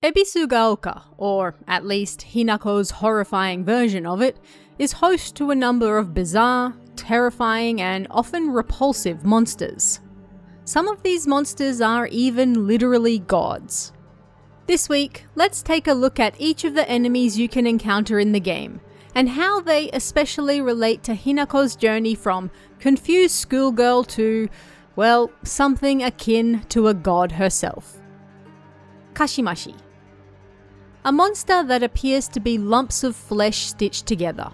Ebisugaoka, or at least Hinako's horrifying version of it, is host to a number of bizarre, terrifying, and often repulsive monsters. Some of these monsters are even literally gods. This week, let's take a look at each of the enemies you can encounter in the game, and how they especially relate to Hinako's journey from confused schoolgirl to, well, something akin to a god herself. Kashimashi. A monster that appears to be lumps of flesh stitched together.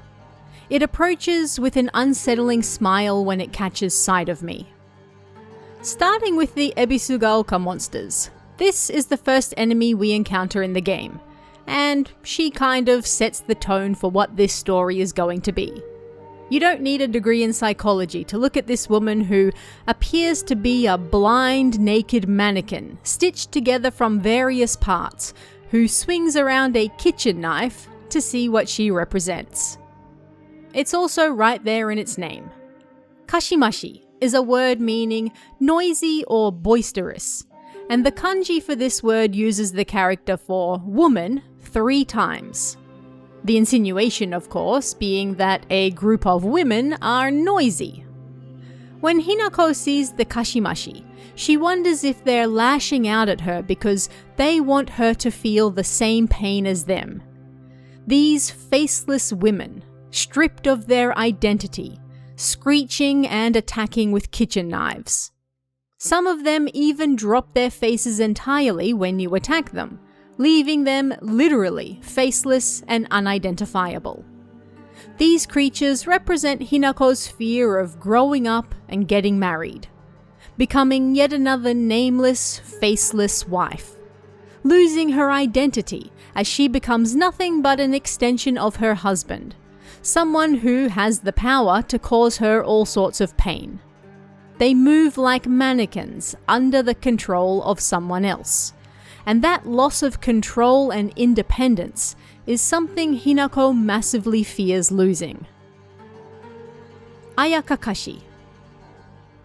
It approaches with an unsettling smile when it catches sight of me. Starting with the Ebisugaoka monsters, this is the first enemy we encounter in the game, and she kind of sets the tone for what this story is going to be. You don't need a degree in psychology to look at this woman who appears to be a blind, naked mannequin stitched together from various parts, who swings around a kitchen knife to see what she represents. It's also right there in its name. Kashimashi is a word meaning noisy or boisterous, and the kanji for this word uses the character for woman 3 times. The insinuation, of course, being that a group of women are noisy. When Hinako sees the Kashimashi, she wonders if they're lashing out at her because they want her to feel the same pain as them. These faceless women, stripped of their identity, screeching and attacking with kitchen knives. Some of them even drop their faces entirely when you attack them, leaving them literally faceless and unidentifiable. These creatures represent Hinako's fear of growing up and getting married, becoming yet another nameless, faceless wife, losing her identity as she becomes nothing but an extension of her husband, someone who has the power to cause her all sorts of pain. They move like mannequins under the control of someone else. And that loss of control and independence is something Hinako massively fears losing. Ayakakashi.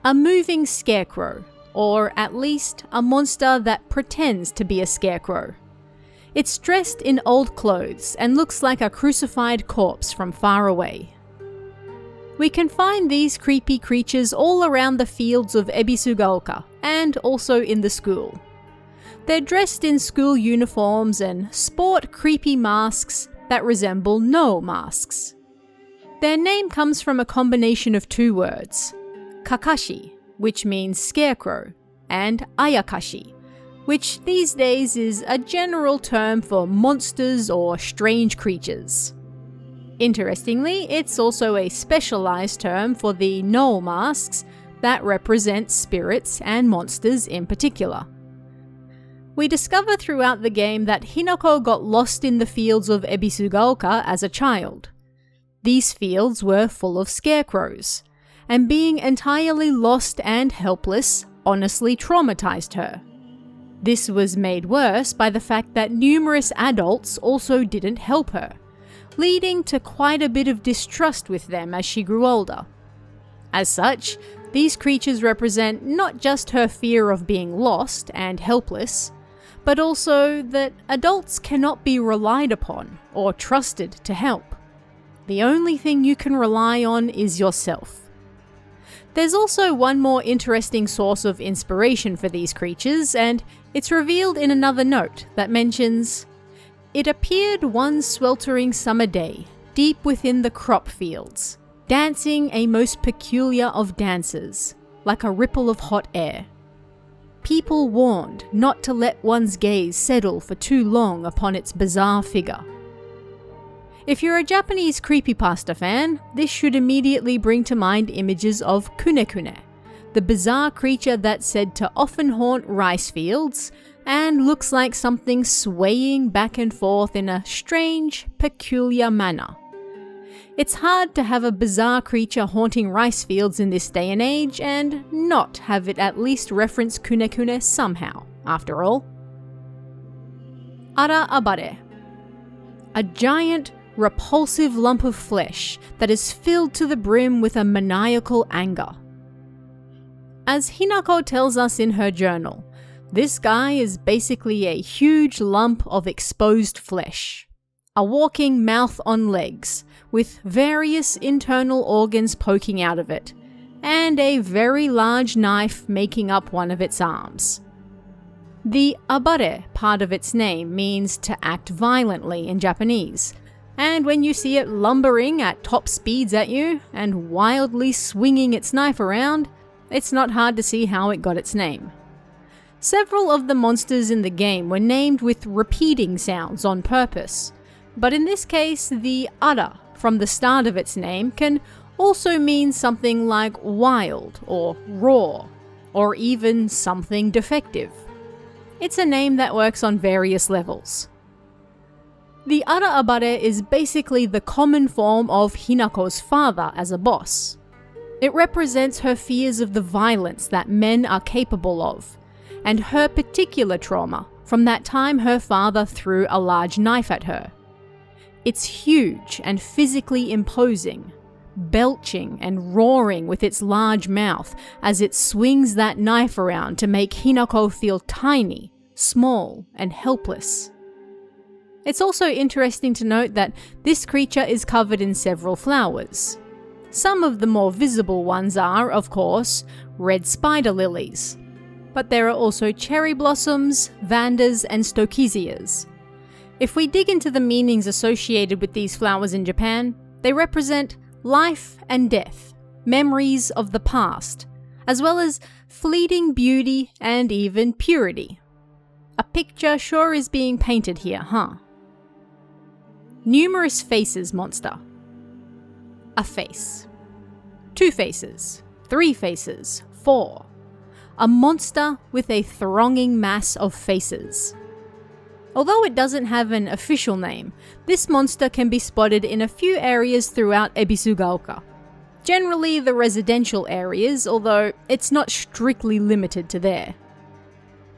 A moving scarecrow, or at least a monster that pretends to be a scarecrow. It's dressed in old clothes and looks like a crucified corpse from far away. We can find these creepy creatures all around the fields of Ebisugaoka and also in the school. They're dressed in school uniforms and sport creepy masks that resemble no masks. Their name comes from a combination of 2 words, Kakashi, which means scarecrow, and Ayakashi, which these days is a general term for monsters or strange creatures. Interestingly, it's also a specialized term for the no masks that represent spirits and monsters in particular. We discover throughout the game that Hinako got lost in the fields of Ebisugaoka as a child. These fields were full of scarecrows, and being entirely lost and helpless honestly traumatized her. This was made worse by the fact that numerous adults also didn't help her, leading to quite a bit of distrust with them as she grew older. As such, these creatures represent not just her fear of being lost and helpless, but also that adults cannot be relied upon or trusted to help. The only thing you can rely on is yourself. There's also one more interesting source of inspiration for these creatures, and it's revealed in another note that mentions, "It appeared one sweltering summer day, deep within the crop fields, dancing a most peculiar of dances, like a ripple of hot air. People warned not to let one's gaze settle for too long upon its bizarre figure." If you're a Japanese creepypasta fan, this should immediately bring to mind images of kunekune, the bizarre creature that's said to often haunt rice fields and looks like something swaying back and forth in a strange, peculiar manner. It's hard to have a bizarre creature haunting rice fields in this day and age and not have it at least reference kunekune somehow, after all. Ara-abare. A giant, repulsive lump of flesh that is filled to the brim with a maniacal anger. As Hinako tells us in her journal, This guy is basically a huge lump of exposed flesh. A walking mouth on legs, with various internal organs poking out of it, and a very large knife making up one of its arms. The abare part of its name means to act violently in Japanese, and when you see it lumbering at top speeds at you and wildly swinging its knife around, it's not hard to see how it got its name. Several of the monsters in the game were named with repeating sounds on purpose, but in this case the ara from the start of its name can also mean something like wild or raw, or even something defective. It's a name that works on various levels. The Ara-abare is basically the common form of Hinako's father as a boss. It represents her fears of the violence that men are capable of, and her particular trauma from that time her father threw a large knife at her. It's huge and physically imposing, belching and roaring with its large mouth as it swings that knife around to make Hinako feel tiny, small, and helpless. It's also interesting to note that this creature is covered in several flowers. Some of the more visible ones are, of course, red spider lilies, but there are also cherry blossoms, vandas, and stochisias. If we dig into the meanings associated with these flowers in Japan, they represent life and death, memories of the past, as well as fleeting beauty and even purity. A picture sure is being painted here, huh? Numerous faces monster. A face. 2 faces. 3 faces. 4. A monster with a thronging mass of faces. Although it doesn't have an official name, this monster can be spotted in a few areas throughout Ebisugaoka. Generally the residential areas, although it's not strictly limited to there.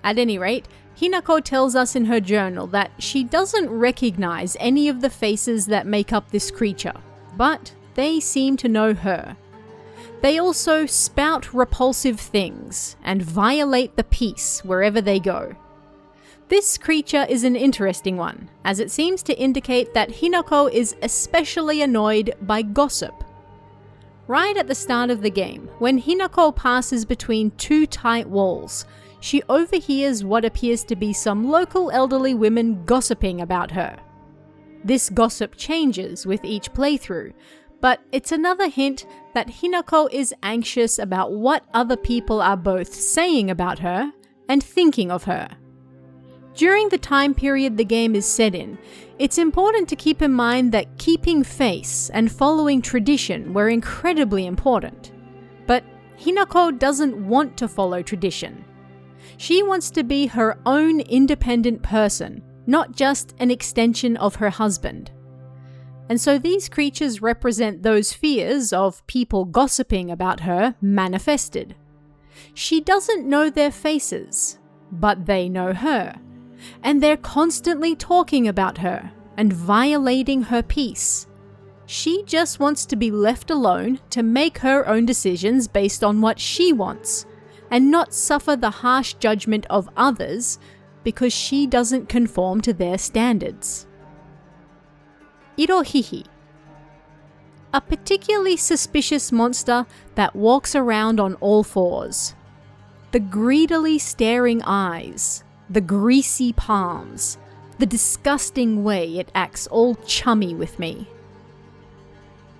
At any rate, Hinako tells us in her journal that she doesn't recognize any of the faces that make up this creature, but they seem to know her. They also spout repulsive things and violate the peace wherever they go. This creature is an interesting one, as it seems to indicate that Hinako is especially annoyed by gossip. Right at the start of the game, when Hinako passes between 2 tight walls, she overhears what appears to be some local elderly women gossiping about her. This gossip changes with each playthrough, but it's another hint that Hinako is anxious about what other people are both saying about her and thinking of her. During the time period the game is set in, it's important to keep in mind that keeping face and following tradition were incredibly important. But Hinako doesn't want to follow tradition. She wants to be her own independent person, not just an extension of her husband. And so these creatures represent those fears of people gossiping about her manifested. She doesn't know their faces, but they know her. And they're constantly talking about her and violating her peace. She just wants to be left alone to make her own decisions based on what she wants, and not suffer the harsh judgment of others because she doesn't conform to their standards. Irohihi. A particularly suspicious monster that walks around on all fours. The greedily staring eyes, the greasy palms, the disgusting way it acts all chummy with me.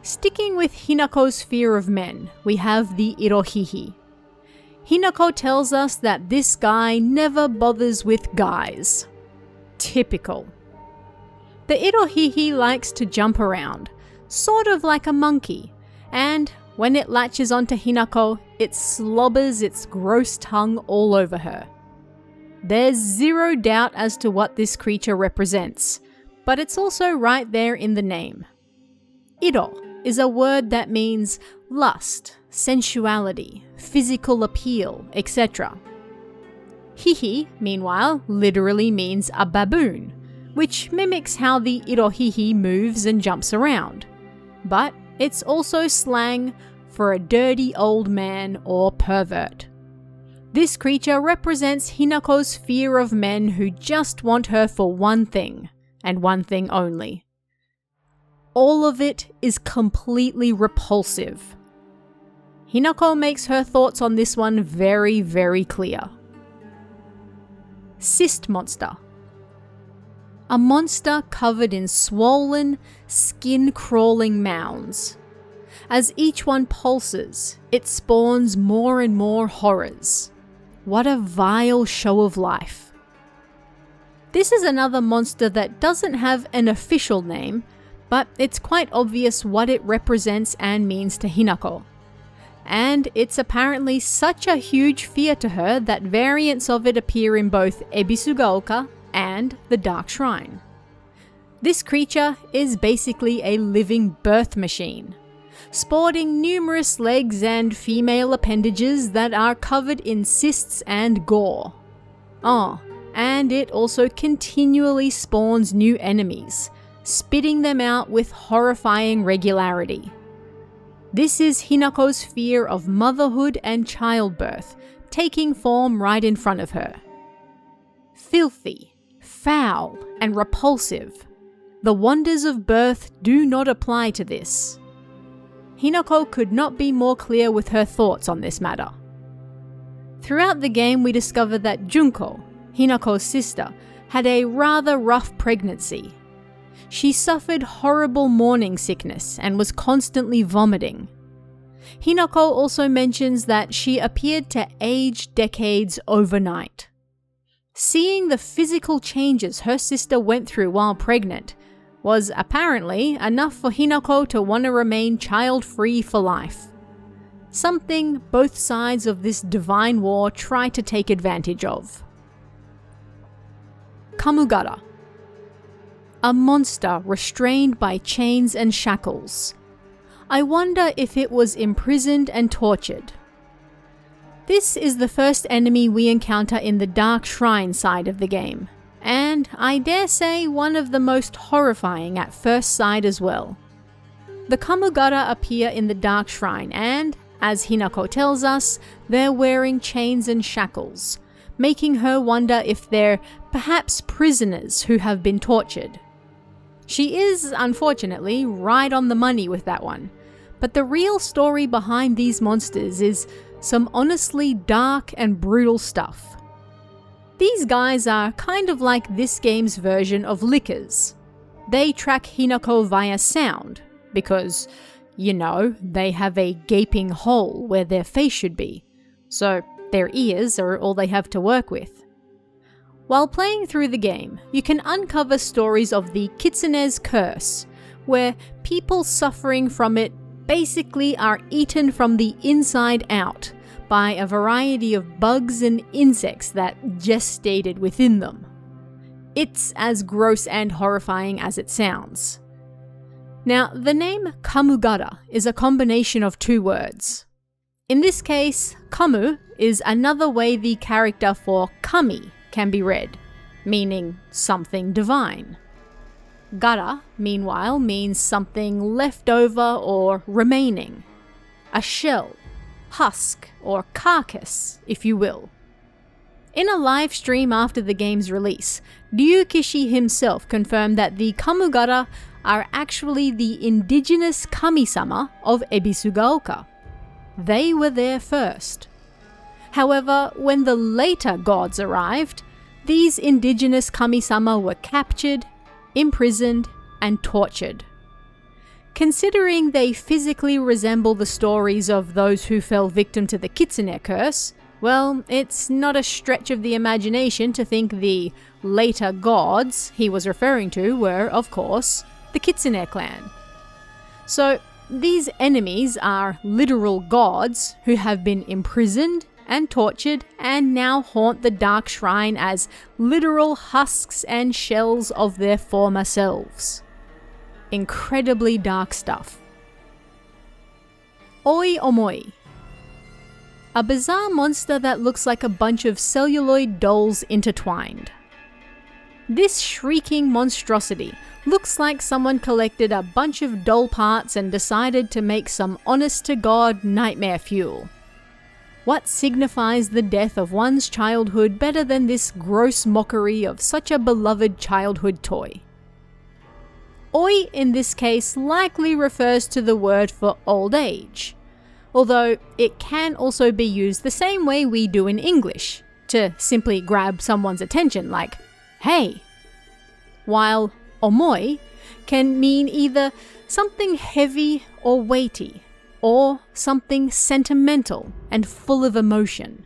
Sticking with Hinako's fear of men, we have the Irohihi. Hinako tells us that this guy never bothers with guys. Typical. The Irohihi likes to jump around, sort of like a monkey, and when it latches onto Hinako, it slobbers its gross tongue all over her. There's zero doubt as to what this creature represents, but it's also right there in the name. Iro is a word that means lust, sensuality, physical appeal, etc. Hihi, meanwhile, literally means a baboon, which mimics how the Irohihi moves and jumps around. But it's also slang for a dirty old man or pervert. This creature represents Hinako's fear of men who just want her for one thing, and one thing only. All of it is completely repulsive. Hinako makes her thoughts on this one very, very clear. Cyst Monster. A monster covered in swollen, skin-crawling mounds. As each one pulses, it spawns more and more horrors. What a vile show of life. This is another monster that doesn't have an official name, but it's quite obvious what it represents and means to Hinako. And it's apparently such a huge fear to her that variants of it appear in both Ebisugaoka and the Dark Shrine. This creature is basically a living birth machine, sporting numerous legs and female appendages that are covered in cysts and gore. Oh, and it also continually spawns new enemies, spitting them out with horrifying regularity. This is Hinako's fear of motherhood and childbirth, taking form right in front of her. Filthy, foul, and repulsive. The wonders of birth do not apply to this. Hinako could not be more clear with her thoughts on this matter. Throughout the game, we discover that Junko, Hinako's sister, had a rather rough pregnancy. She suffered horrible morning sickness and was constantly vomiting. Hinako also mentions that she appeared to age decades overnight. Seeing the physical changes her sister went through while pregnant was apparently enough for Hinako to want to remain child-free for life. Something both sides of this divine war try to take advantage of. Kamugara. A monster restrained by chains and shackles. I wonder if it was imprisoned and tortured. This is the first enemy we encounter in the Dark Shrine side of the game, and I dare say one of the most horrifying at first sight as well. The Kamugara appear in the Dark Shrine and, as Hinako tells us, they're wearing chains and shackles, making her wonder if they're perhaps prisoners who have been tortured. She is, unfortunately, right on the money with that one, but the real story behind these monsters is some honestly dark and brutal stuff. These guys are kind of like this game's version of lickers. They track Hinako via sound, because, you know, they have a gaping hole where their face should be, so their ears are all they have to work with. While playing through the game, you can uncover stories of the Kitsune's curse, where people suffering from it basically are eaten from the inside out by a variety of bugs and insects that gestated within them. It's as gross and horrifying as it sounds. Now, the name Kamugara is a combination of two words. In this case, Kamu is another way the character for Kami can be read, meaning something divine. Gara, meanwhile, means something left over or remaining. A shell, husk, or carcass, if you will. In a live stream after the game's release, Ryukishi himself confirmed that the Kamugara are actually the indigenous kami-sama of Ebisugaoka. They were there first. However, when the later gods arrived, these indigenous kami-sama were captured, imprisoned, and tortured. Considering they physically resemble the stories of those who fell victim to the Kitsune curse, well, it's not a stretch of the imagination to think the later gods he was referring to were, of course, the Kitsune clan. So, these enemies are literal gods who have been imprisoned and tortured and now haunt the Dark Shrine as literal husks and shells of their former selves. Incredibly dark stuff. Oi-omoi. A bizarre monster that looks like a bunch of celluloid dolls intertwined. This shrieking monstrosity looks like someone collected a bunch of doll parts and decided to make some honest-to-God nightmare fuel. What signifies the death of one's childhood better than this gross mockery of such a beloved childhood toy? Oi in this case likely refers to the word for old age, although it can also be used the same way we do in English, to simply grab someone's attention like, hey. While omoi can mean either something heavy or weighty, or something sentimental and full of emotion.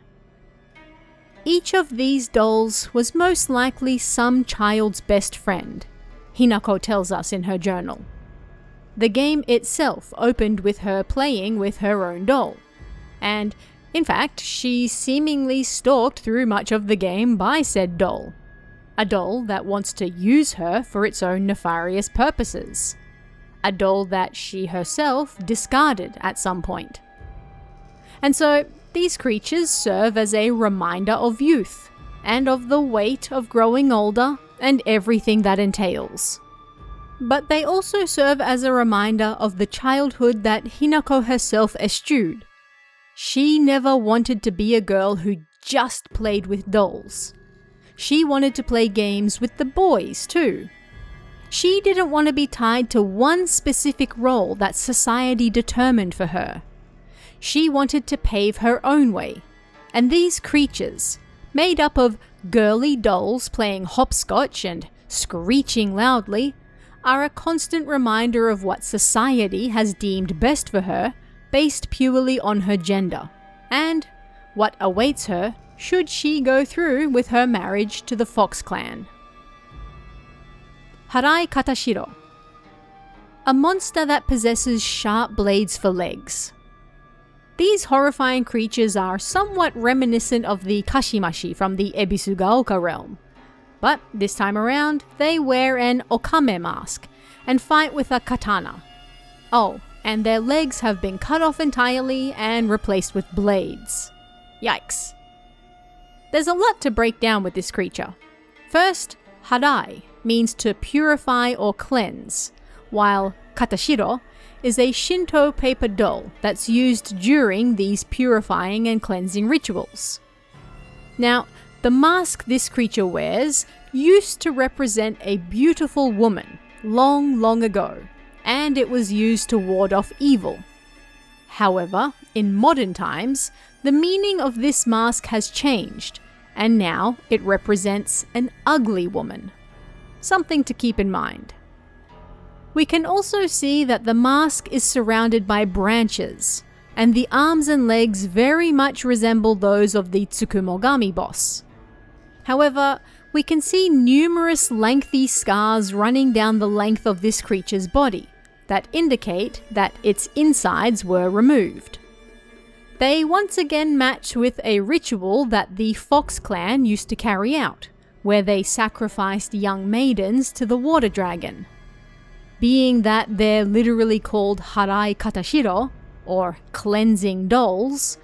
Each of these dolls was most likely some child's best friend, Hinako tells us in her journal. The game itself opened with her playing with her own doll, and in fact, she seemingly stalked through much of the game by said doll, a doll that wants to use her for its own nefarious purposes, a doll that she herself discarded at some point. And so, these creatures serve as a reminder of youth, and of the weight of growing older and everything that entails. But they also serve as a reminder of the childhood that Hinako herself eschewed. She never wanted to be a girl who just played with dolls. She wanted to play games with the boys too. She didn't want to be tied to one specific role that society determined for her. She wanted to pave her own way, and these creatures, made up of girly dolls playing hopscotch and screeching loudly, are a constant reminder of what society has deemed best for her based purely on her gender, and what awaits her should she go through with her marriage to the Fox clan. Harai Katashiro, a monster that possesses sharp blades for legs. These horrifying creatures are somewhat reminiscent of the Kashimashi from the Ebisugaoka realm, but this time around they wear an okame mask and fight with a katana. Oh, and their legs have been cut off entirely and replaced with blades. Yikes. There's a lot to break down with this creature. First, Harai means to purify or cleanse, while Katashiro is a Shinto paper doll that's used during these purifying and cleansing rituals. Now, the mask this creature wears used to represent a beautiful woman long ago, and it was used to ward off evil. However, in modern times, the meaning of this mask has changed, and now it represents an ugly woman. Something to keep in mind. We can also see that the mask is surrounded by branches, and the arms and legs very much resemble those of the Tsukumogami boss. However, we can see numerous lengthy scars running down the length of this creature's body that indicate that its insides were removed. They once again match with a ritual that the Fox clan used to carry out, where they sacrificed young maidens to the water dragon. Being that they're literally called Harai Katashiro, or cleansing dolls,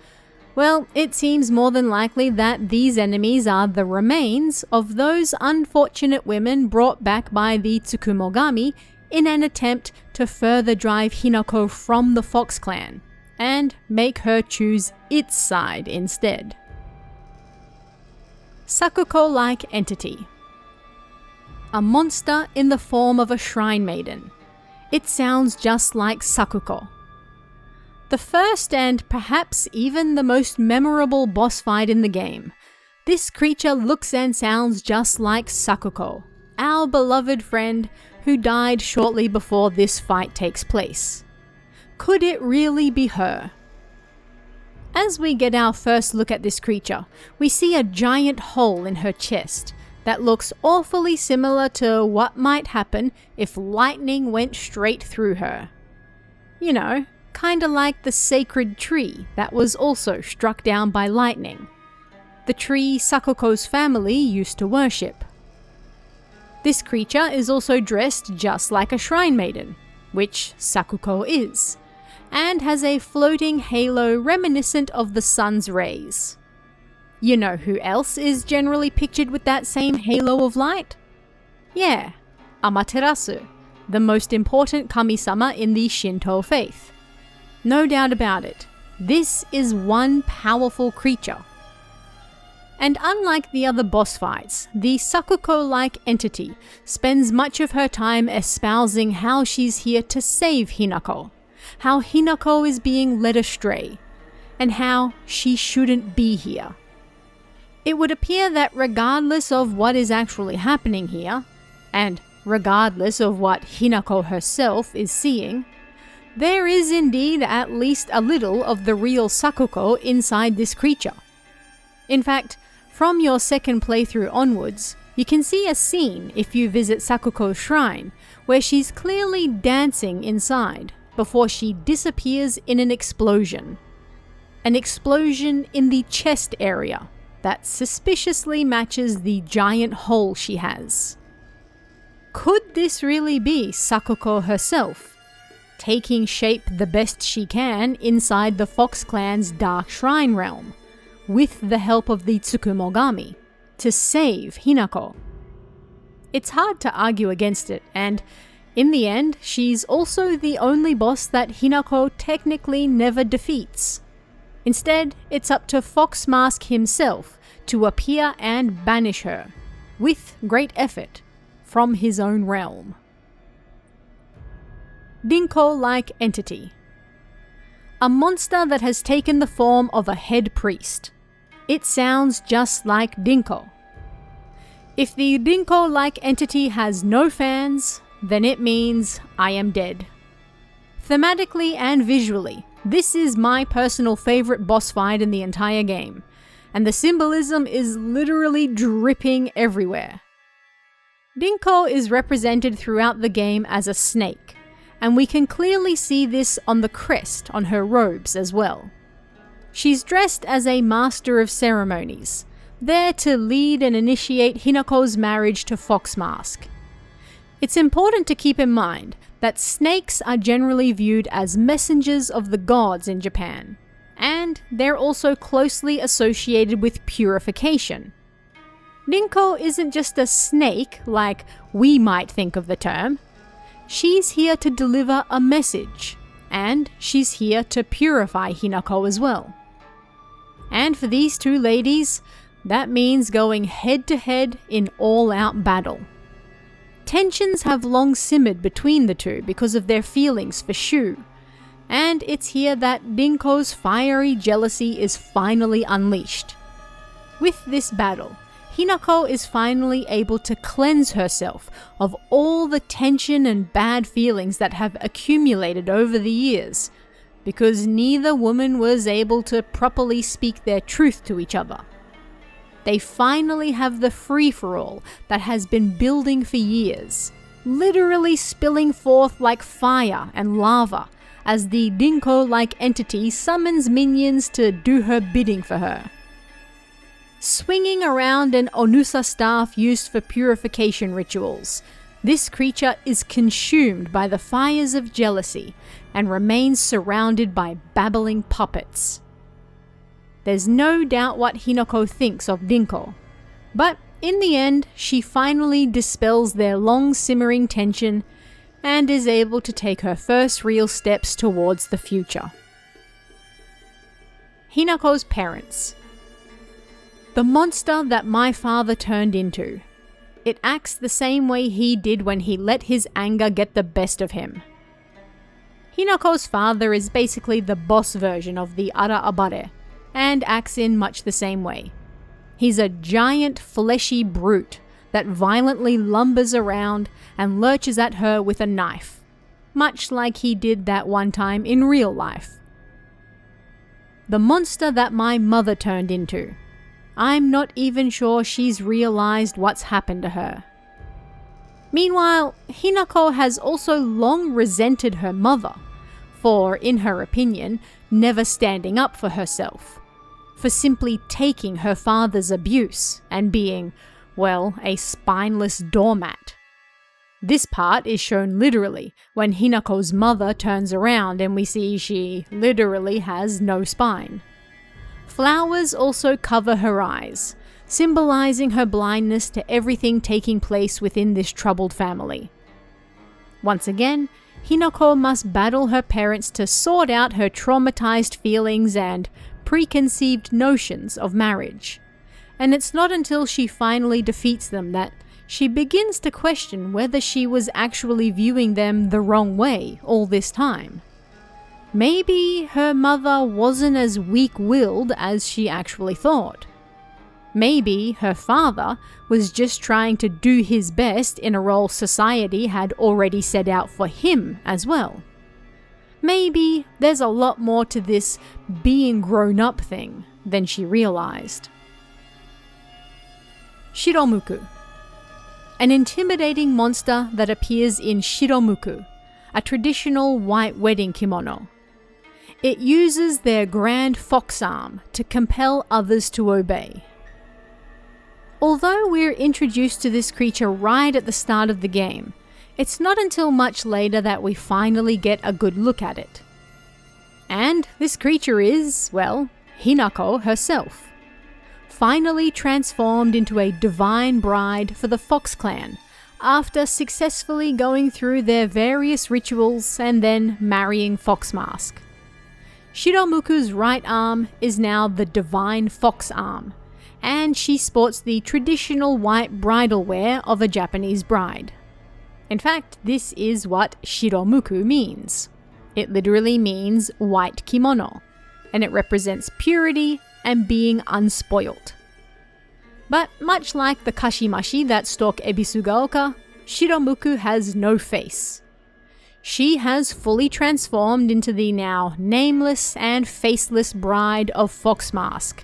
well, it seems more than likely that these enemies are the remains of those unfortunate women brought back by the Tsukumogami in an attempt to further drive Hinako from the Fox clan, and make her choose its side instead. Sakuko-like Entity. A monster in the form of a shrine maiden. It sounds just like Sakuko. The first and perhaps even the most memorable boss fight in the game, this creature looks and sounds just like Sakuko, our beloved friend who died shortly before this fight takes place. Could it really be her? As we get our first look at this creature, we see a giant hole in her chest that looks awfully similar to what might happen if lightning went straight through her. You know, kinda like the sacred tree that was also struck down by lightning. The tree Sakuko's family used to worship. This creature is also dressed just like a shrine maiden, which Sakuko is, and has a floating halo reminiscent of the sun's rays. You know who else is generally pictured with that same halo of light? Yeah, Amaterasu, the most important kami-sama in the Shinto faith. No doubt about it, This is one powerful creature. And unlike the other boss fights, the Sakuko-like Entity spends much of her time espousing how she's here to save Hinako, how Hinako is being led astray, and how she shouldn't be here. It would appear that regardless of what is actually happening here, and regardless of what Hinako herself is seeing, there is indeed at least a little of the real Sakuko inside this creature. In fact, from your second playthrough onwards, you can see a scene if you visit Sakuko's shrine, where she's clearly dancing inside before she disappears in an explosion. An explosion in the chest area that suspiciously matches the giant hole she has. Could this really be Sakuko herself, taking shape the best she can inside the Fox Clan's Dark Shrine realm, with the help of the Tsukumogami, to save Hinako? It's hard to argue against it, and in the end, she's also the only boss that Hinako technically never defeats. Instead, it's up to Fox Mask himself to appear and banish her, with great effort, from his own realm. Rinko-like Entity. A monster that has taken the form of a head priest. It sounds just like Rinko. If the Rinko-like Entity has no fans, then it means I am dead. Thematically and visually, this is my personal favorite boss fight in the entire game, and the symbolism is literally dripping everywhere. Rinko is represented throughout the game as a snake, and we can clearly see this on the crest on her robes as well. She's dressed as a master of ceremonies, there to lead and initiate Hinako's marriage to Fox Mask. It's important to keep in mind that snakes are generally viewed as messengers of the gods in Japan, and they're also closely associated with purification. Rinko isn't just a snake like we might think of the term. She's here to deliver a message, and she's here to purify Hinako as well. And for these two ladies, that means going head to head in all-out battle. Tensions have long simmered between the two because of their feelings for Shu, and it's here that Rinko's fiery jealousy is finally unleashed. With this battle, Hinako is finally able to cleanse herself of all the tension and bad feelings that have accumulated over the years, because neither woman was able to properly speak their truth to each other. They finally have the free-for-all that has been building for years, literally spilling forth like fire and lava as the Rinko-like Entity summons minions to do her bidding for her. Swinging around an Onusa staff used for purification rituals, this creature is consumed by the fires of jealousy and remains surrounded by babbling puppets. There's no doubt what Hinako thinks of Rinko, but in the end, she finally dispels their long simmering tension and is able to take her first real steps towards the future. Hinako's parents. The monster that my father turned into. It acts the same way he did when he let his anger get the best of him. Hinako's father is basically the boss version of the Ara-abare, and acts in much the same way. He's a giant fleshy brute that violently lumbers around and lurches at her with a knife, much like he did that one time in real life. The monster that my mother turned into. I'm not even sure she's realized what's happened to her. Meanwhile, Hinako has also long resented her mother for, in her opinion, never standing up for herself, for simply taking her father's abuse and being, well, a spineless doormat. This part is shown literally when Hinako's mother turns around and we see she literally has no spine. Flowers also cover her eyes, symbolizing her blindness to everything taking place within this troubled family. Once again, Hinako must battle her parents to sort out her traumatized feelings and preconceived notions of marriage. And it's not until she finally defeats them that she begins to question whether she was actually viewing them the wrong way all this time. Maybe her mother wasn't as weak-willed as she actually thought. Maybe her father was just trying to do his best in a role society had already set out for him as well. Maybe there's a lot more to this being grown up thing than she realized. Shiromuku. An intimidating monster that appears in Shiromuku, a traditional white wedding kimono. It uses their grand fox arm to compel others to obey. Although we're introduced to this creature right at the start of the game, it's not until much later that we finally get a good look at it. And this creature is, well, Hinako herself. Finally transformed into a divine bride for the Fox clan, after successfully going through their various rituals and then marrying Fox Mask. Shiromuku's right arm is now the divine fox arm, and she sports the traditional white bridal wear of a Japanese bride. In fact, this is what Shiromuku means. It literally means white kimono, and it represents purity and being unspoilt. But much like the Kashimashi that stalk Ebisugaoka, Shiromuku has no face. She has fully transformed into the now nameless and faceless bride of Fox Mask.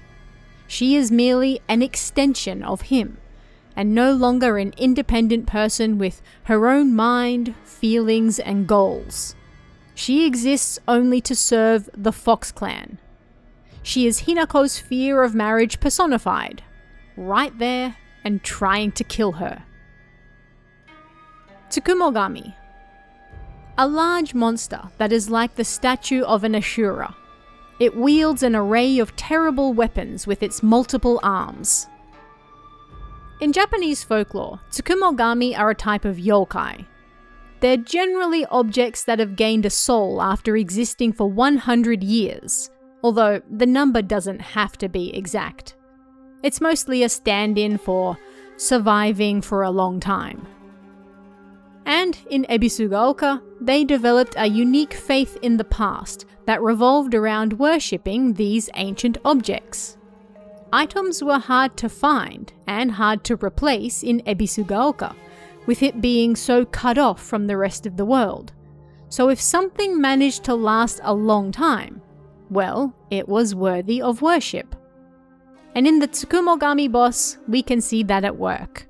She is merely an extension of him, and no longer an independent person with her own mind, feelings, and goals. She exists only to serve the Fox clan. She is Hinako's fear of marriage personified, right there and trying to kill her. Tsukumogami. A large monster that is like the statue of an Ashura. It wields an array of terrible weapons with its multiple arms. In Japanese folklore, Tsukumogami are a type of yokai. They're generally objects that have gained a soul after existing for 100 years, although the number doesn't have to be exact. It's mostly a stand-in for surviving for a long time. And in Ebisugaoka, they developed a unique faith in the past that revolved around worshipping these ancient objects. Items were hard to find and hard to replace in Ebisugaoka, with it being so cut off from the rest of the world. So if something managed to last a long time, well, it was worthy of worship. And in the Tsukumogami boss, we can see that at work.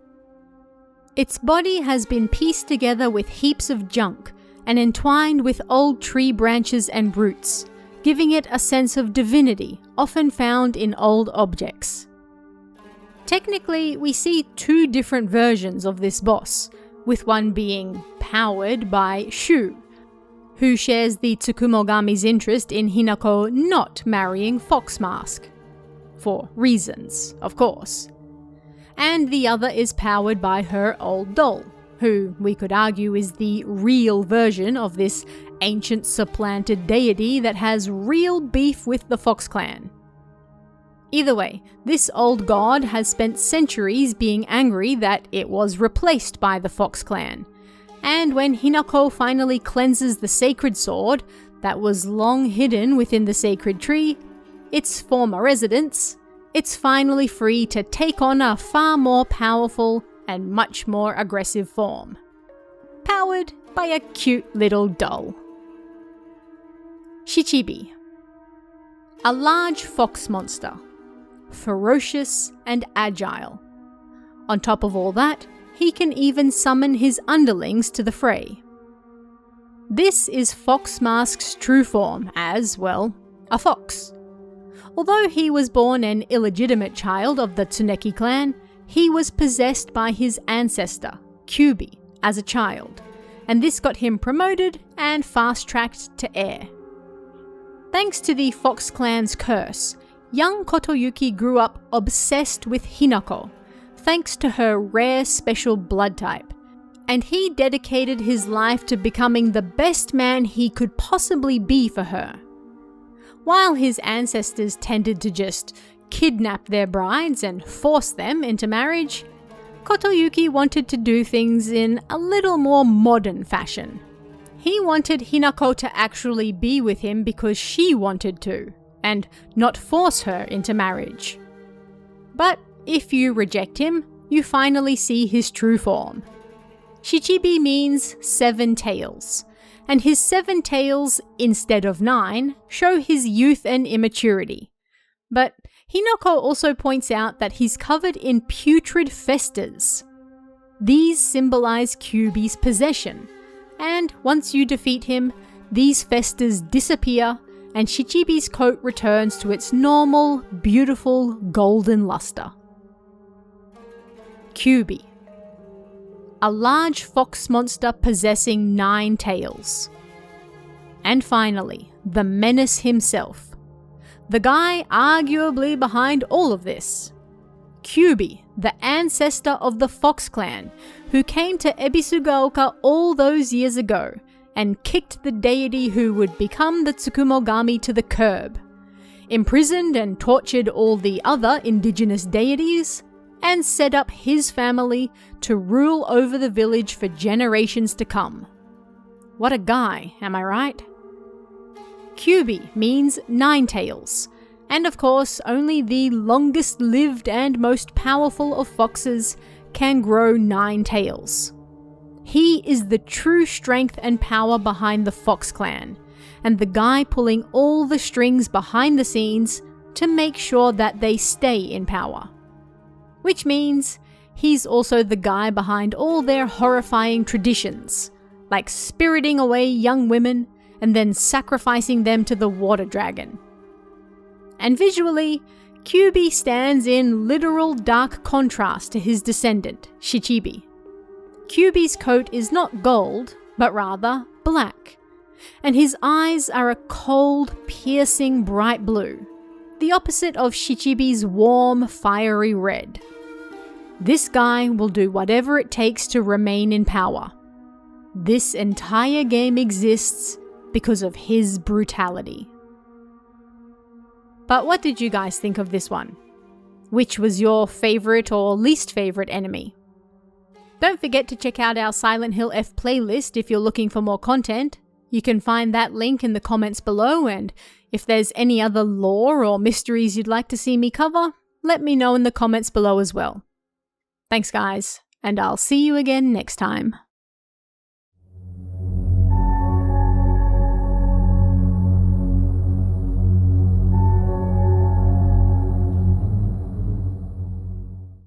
Its body has been pieced together with heaps of junk and entwined with old tree branches and roots, giving it a sense of divinity often found in old objects. Technically, we see two different versions of this boss, with one being powered by Shu, who shares the Tsukumogami's interest in Hinako not marrying Fox Mask. For reasons, of course. And the other is powered by her old doll, who we could argue is the real version of this ancient supplanted deity that has real beef with the Fox clan. Either way, this old god has spent centuries being angry that it was replaced by the Fox clan, and when Hinako finally cleanses the sacred sword that was long hidden within the sacred tree, its former residence, it's finally free to take on a far more powerful and much more aggressive form. Powered by a cute little doll. Shichibi. A large fox monster. Ferocious and agile. On top of all that, he can even summon his underlings to the fray. This is Fox Mask's true form as, well, a fox. Although he was born an illegitimate child of the Tsuneki clan, he was possessed by his ancestor, Kyubi, as a child, and this got him promoted and fast-tracked to heir. Thanks to the Fox clan's curse, young Kotoyuki grew up obsessed with Hinako, thanks to her rare special blood type, and he dedicated his life to becoming the best man he could possibly be for her. While his ancestors tended to just kidnap their brides and force them into marriage, Kotoyuki wanted to do things in a little more modern fashion. He wanted Hinako to actually be with him because she wanted to, and not force her into marriage. But if you reject him, you finally see his true form. Shichibi means 7 tails, and his 7 tails, instead of 9, show his youth and immaturity. But Hinako also points out that he's covered in putrid festers. These symbolize Kyubi's possession, and once you defeat him, these festers disappear and Shichibi's coat returns to its normal, beautiful golden luster. Kyubi. A large fox monster possessing 9 tails. And finally, the menace himself. The guy arguably behind all of this. Kyubi, the ancestor of the Fox clan, who came to Ebisugaoka all those years ago and kicked the deity who would become the Tsukumogami to the curb, imprisoned and tortured all the other indigenous deities, and set up his family to rule over the village for generations to come. What a guy, am I right? Kyubi means 9 tails, and of course only the longest lived and most powerful of foxes can grow 9 tails. He is the true strength and power behind the Fox clan, and the guy pulling all the strings behind the scenes to make sure that they stay in power. Which means he's also the guy behind all their horrifying traditions, like spiriting away young women and then sacrificing them to the water dragon. And visually, Kyubi stands in literal dark contrast to his descendant, Shichibi. Kyubi's coat is not gold, but rather black, and his eyes are a cold, piercing bright blue, the opposite of Shichibi's warm, fiery red. This guy will do whatever it takes to remain in power. This entire game exists because of his brutality. But what did you guys think of this one? Which was your favourite or least favourite enemy? Don't forget to check out our Silent Hill F playlist if you're looking for more content. You can find that link in the comments below, and if there's any other lore or mysteries you'd like to see me cover, let me know in the comments below as well. Thanks guys, and I'll see you again next time.